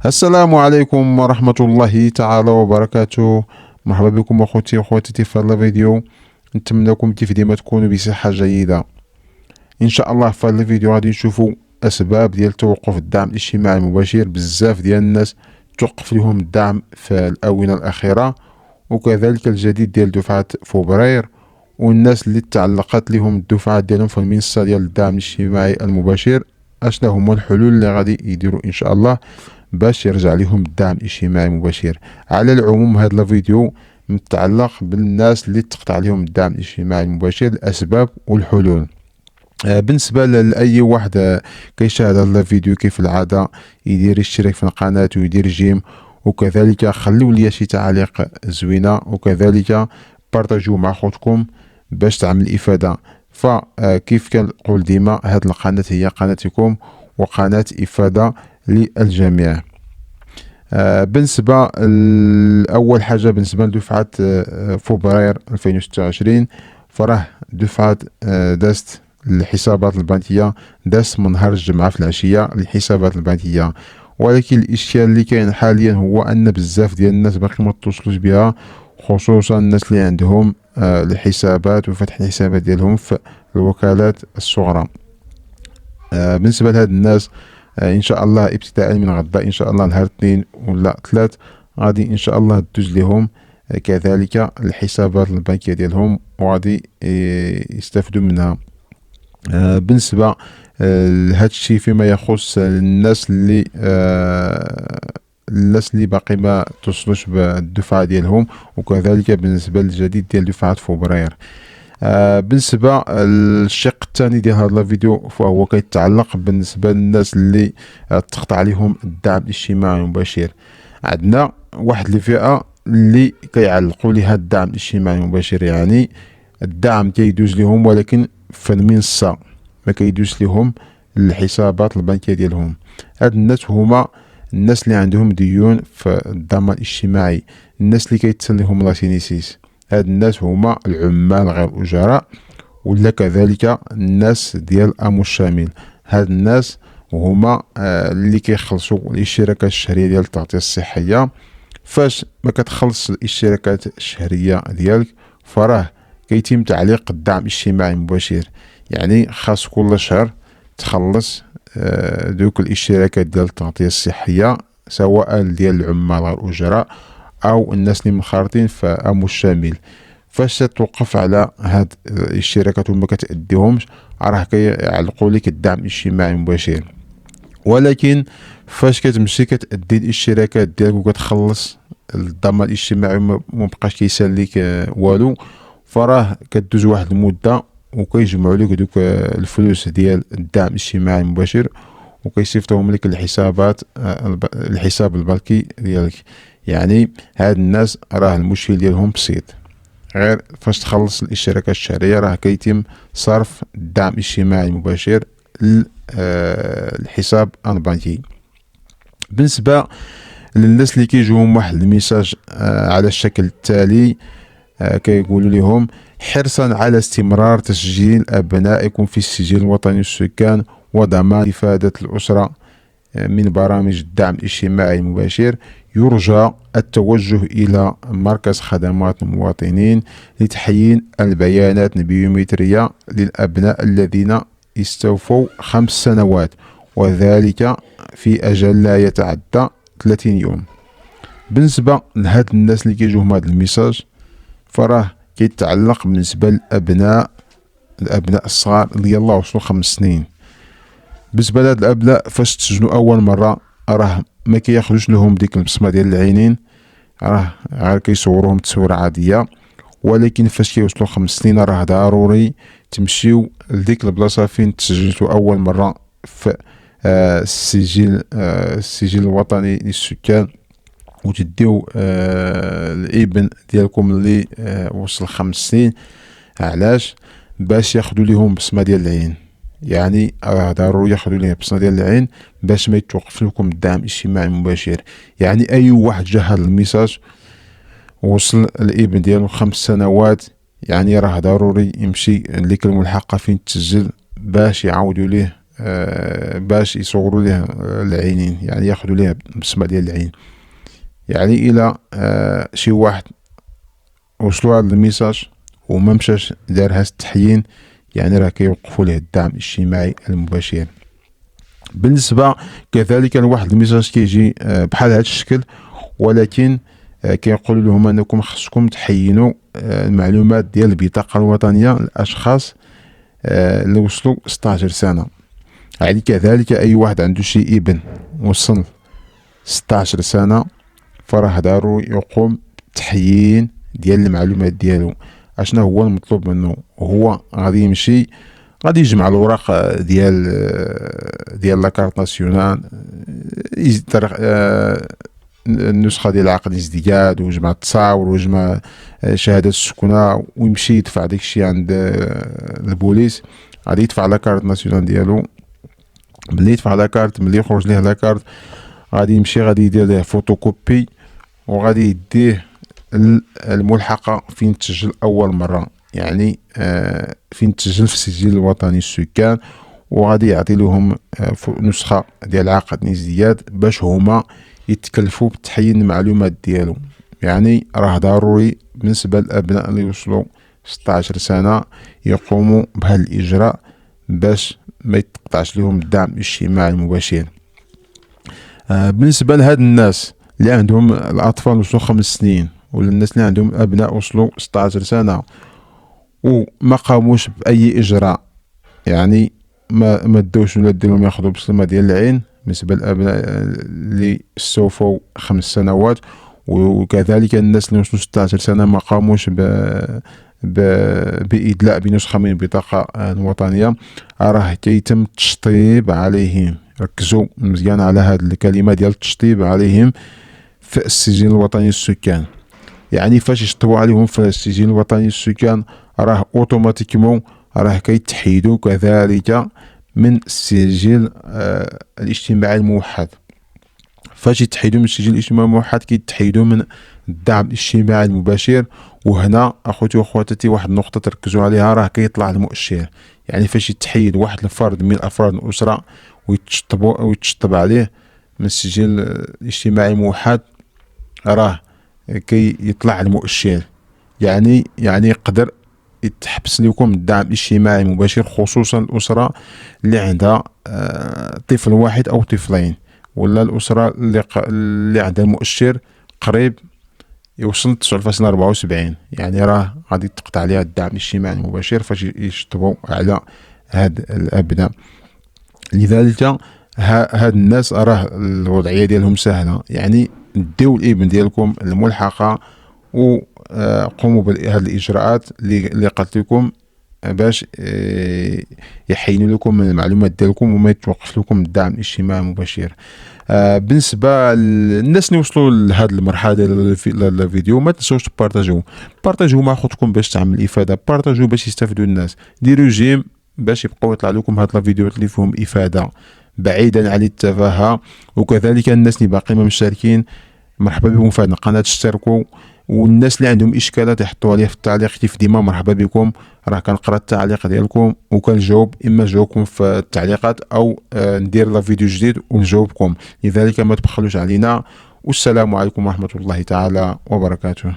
السلام عليكم ورحمة الله تعالى وبركاته. مرحبا بكم أخوتي وأخواتي في هذا الفيديو. نتمنى لكم كيف ديما تكونوا بصحة جيدة إن شاء الله. في هذا الفيديو غادي نشوفوا أسباب ديال توقف الدعم الاجتماعي المباشر. بزاف ديال الناس توقف لهم الدعم في الآونة الأخيرة، وكذلك الجديد ديال دفعة فبراير، والناس اللي تعلقت لهم الدفعات ديالهم في المنصة ديال الدعم الاجتماعي المباشر. اشنا هما الحلول اللي غادي يديروا ان شاء الله باش يرجع لهم الدعم الاجتماعي المباشر؟ على العموم هذا الفيديو متعلق بالناس اللي تقطع لهم الدعم الاجتماعي المباشر، الاسباب والحلول. بالنسبة لأي واحد كيشاهد هذا الفيديو كيف العادة يدير اشتراك في القناة ويدير جيم، وكذلك خليو لي شي تعليق زوينة، وكذلك بارطاجيو مع خوتكم باش تعمل إفادة. فكيف كنقول ديما هاد القناة هي قناتكم وقناة إفادة للجميع. بالنسبة لأول حاجة، بالنسبة لدفعة فبراير 2026، فراه دفعة دازت الحسابات البنكية، دازت من نهار الجمعة في العشية الحسابات البنكية. ولكن الإشكال اللي كاين حاليا هو أن بزاف ديال الناس باقي ما توصلوش بها، خصوصا الناس اللي عندهم الحسابات وفتح الحسابات ديالهم في الوكالات الصغرى. بالنسبة لهاد الناس ان شاء الله ابتداء من غدا ان شاء الله نهار اثنين ولا ثلاث غادي ان شاء الله دوز لهم كذلك الحسابات البنكيه ديالهم وغادي يستافدوا منها. بالنسبه لهذا الشيء فيما يخص الناس اللي باقي ما توصلوش بالدفعه ديالهم، وكذلك بالنسبه للجديد ديال دفعه فبراير. بالنسبة للشق الثاني ديال هذا الفيديو فهو كيتعلق بالنسبة للناس اللي تقطع عليهم الدعم الاجتماعي المباشر. عندنا واحد الفئة اللي كيعلقوا لها الدعم الاجتماعي المباشر، يعني الدعم كيدوز لهم ولكن في المنصة ما كيدوز لهم الحسابات البنكية ديالهم. هاد الناس هما الناس اللي عندهم ديون في الضمان الاجتماعي، الناس اللي كيتسليهم لاسينيسيس. هاد الناس هما العمال غير الأجراء، ولا كذلك الناس ديال أمو الشامل. هاد الناس هما اللي كيخلصوا الاشتراكات الشهرية ديال التغطية الصحية. فاش ما كتخلص الاشتراكات الشهرية ديالك فراه كيتم تعليق الدعم الاجتماعي المباشر، يعني خاص كل شهر تخلص دوك الاشتراكات ديال التغطية الصحية، سواء ديال العمال غير الأجراء او الناس اللي منخرطين في امو الشامل. فاش توقف على هاد الاشتراكات وما كتأديهمش راه كيعلقوا لك الدعم الاجتماعي المباشر. ولكن فاش كتمشي كتأدي الاشتراكات ديالك وكتخلص الضمان الاجتماعي ومبقاش كيساليك والو، فراه كدوز واحد المدة وكيجمعوا لك دوك الفلوس ديال الدعم الاجتماعي المباشر وكيصيفطوهم لك الحسابات الحساب البنكي ديالك. يعني هاد الناس راه المشكل ديالهم بسيط، غير فاش تخلص الاشتراكات الشهرية راه كيتم صرف الدعم الاجتماعي المباشر للحساب البنكي. بالنسبة للناس اللي كيجيهم واحد الميساج على الشكل التالي، كيقولوا لهم حرصا على استمرار تسجيل أبنائكم في السجل الوطني للسكان وضمان إفادة الأسرة من برامج الدعم الاجتماعي المباشر، يرجى التوجه إلى مركز خدمات المواطنين لتحيين البيانات البيومترية للأبناء الذين استوفوا 5 سنوات، وذلك في أجل لا يتعدى 30 يوم. بالنسبة لهاد الناس اللي كيجيهم هاد الميساج فراه كيتعلق بالنسبة للأبناء الصغار اللي يلا وصلوا 5 سنين. بالنسبة لهاد الأبناء فاش تسجلوا أول مرة راه ما كياخدوش لهم ديك البصمة ديال العينين، راه غير كيصوروهم تصويرة عادية. ولكن فاش كيوصلوا 5 سنين راه ضروري تمشيو لديك البلاصة فين تسجلتوا أول مرة في السجل الوطني للسكان، وتديو الابن ديالكم اللي وصل 5 سنين. علاش؟ باش ياخدوا ليهم بصمة ديال العين، يعني ضروري ياخدوا ليه بصمة ديال العين باش ما يتوقف لكم الدعم الاجتماعي المباشر. يعني اي واحد جا هاد الميساج وصل الابن ديالو 5 سنوات، يعني راه ضروري يمشي لديك الملحقة فين تسجل باش يعاودوا ليه باش يصوروا ليه العينين، يعني ياخذوا ليه بصمة ديال العين. يعني الى شي واحد وصلوا هذا الميساج وما مشاش دار هاز التحيين، يعني راه كيوقفوا ليه الدعم الاجتماعي المباشر. بالنسبه كذلك لواحد الميساج كيجي بحال هذا الشكل، ولكن كيقولوا لهم انكم خصكم تحينوا المعلومات ديال البطاقه الوطنيه للاشخاص اللي وصلوا 16 سنه. يعني كذلك اي واحد عنده شي ابن وصل 16 سنه فراه ضروري يقوم بتحيين ديال المعلومات ديالو. اشنا هو المطلوب منه؟ هو غادي يمشي غادي يجمع الوراق ديال لاكارت ناسيونال، النسخه ديال عقد الازدياد، ويجمع التصاور، ويجمع شهاده السكنه، ويمشي يدفع داكشي عند البوليس. غادي يدفع لاكارت ناسيونال ديالو. ملي يدفع لاكارت، ملي يخرج ليه لاكارت، غادي يمشي غادي يدير ليه فوتوكوبي، وغادي يديه الملحقه فين تسجل اول مره، يعني فين تسجل في السجل الوطني السكان، وغادي يعطي لهم نسخه ديال عقد الازدياد باش هما يتكلفوا بتحيين المعلومات ديالو. يعني راه ضروري بالنسبه للابناء اللي وصلوا 16 سنه يقوموا بهذا الاجراء باش ما يتقطعش لهم الدعم الاجتماعي المباشر. بالنسبه لهاد الناس اللي عندهم الاطفال وصلوا 5 سنين، ولا الناس اللي عندهم ابناء وصلوا 16 سنه وما قاموش باي اجراء، يعني ما داوش ولا ديرهم ياخذوا بصمه ديال العين، بالنسبه للابناء اللي استوفوا 5 سنوات، وكذلك الناس اللي وصلوا 16 سنه ما قاموش بإدلاء بنسخة من البطاقة الوطنية، راه كيتم التشطيب عليهم. ركزوا مزيان على هذه الكلمة ديال التشطيب عليهم في السجل الوطني للسكان. يعني فاش يشطبوا عليهم في السجل الوطني للسكان راه اوتوماتيكمون راه كيتحيدوا كذلك من السجل الاجتماعي الموحد. فاش يتحيدوا من السجل الاجتماعي الموحد كيتحيدوا من الدعم الاجتماعي المباشر. وهنا اخوتي واخواتاتي واحد النقطه تركزوا عليها، راه كيطلع المؤشر. يعني فاش يتحيد واحد الفرد من افراد الاسره ويتشطب عليه من السجل الاجتماعي الموحد، راه كيطلع المؤشر. يعني يقدر يتحبس لكم الدعم الاجتماعي المباشر، خصوصا الاسره اللي عندها طفل واحد او طفلين، ولا الاسره اللي عندها المؤشر قريب يوصل 9.74، يعني راه غادي تقطع عليها الدعم الاجتماعي المباشر فاش يشطبوا على هاد الابناء. لذلك هاد الناس راه الوضعيه ديالهم سهله، يعني ديو الابن ديالكم الملحقه وقوموا بهذه الاجراءات اللي قلت لكم باش يحينوا لكم من المعلومات ديالكم وما يتوقف لكم الدعم الاجتماعي المباشر. بالنسبه للناس اللي وصلوا لهذه المرحله ديال الفيديو، ما تنسوش بارطاجيو مع خوتكم باش تعمل افاده، بارطاجيو باش يستافدوا الناس، ديروا جيم باش يبقاو يطلع لكم هاد الفيديوهات اللي فيهم افاده بعيدا عن التفاهه. وكذلك الناس اللي باقي ما مشتركين مرحبا بكم في هذه القناه، اشتركوا. والناس اللي عندهم اشكالات يحطوها لي في التعليق، كيف ديما مرحبا بكم، راه كنقرا التعليق ديالكم وكنجاوب، اما نجاوبكم في التعليقات او ندير فيديو جديد ونجاوبكم. لذلك ما تبخلوش علينا، والسلام عليكم ورحمه الله تعالى وبركاته.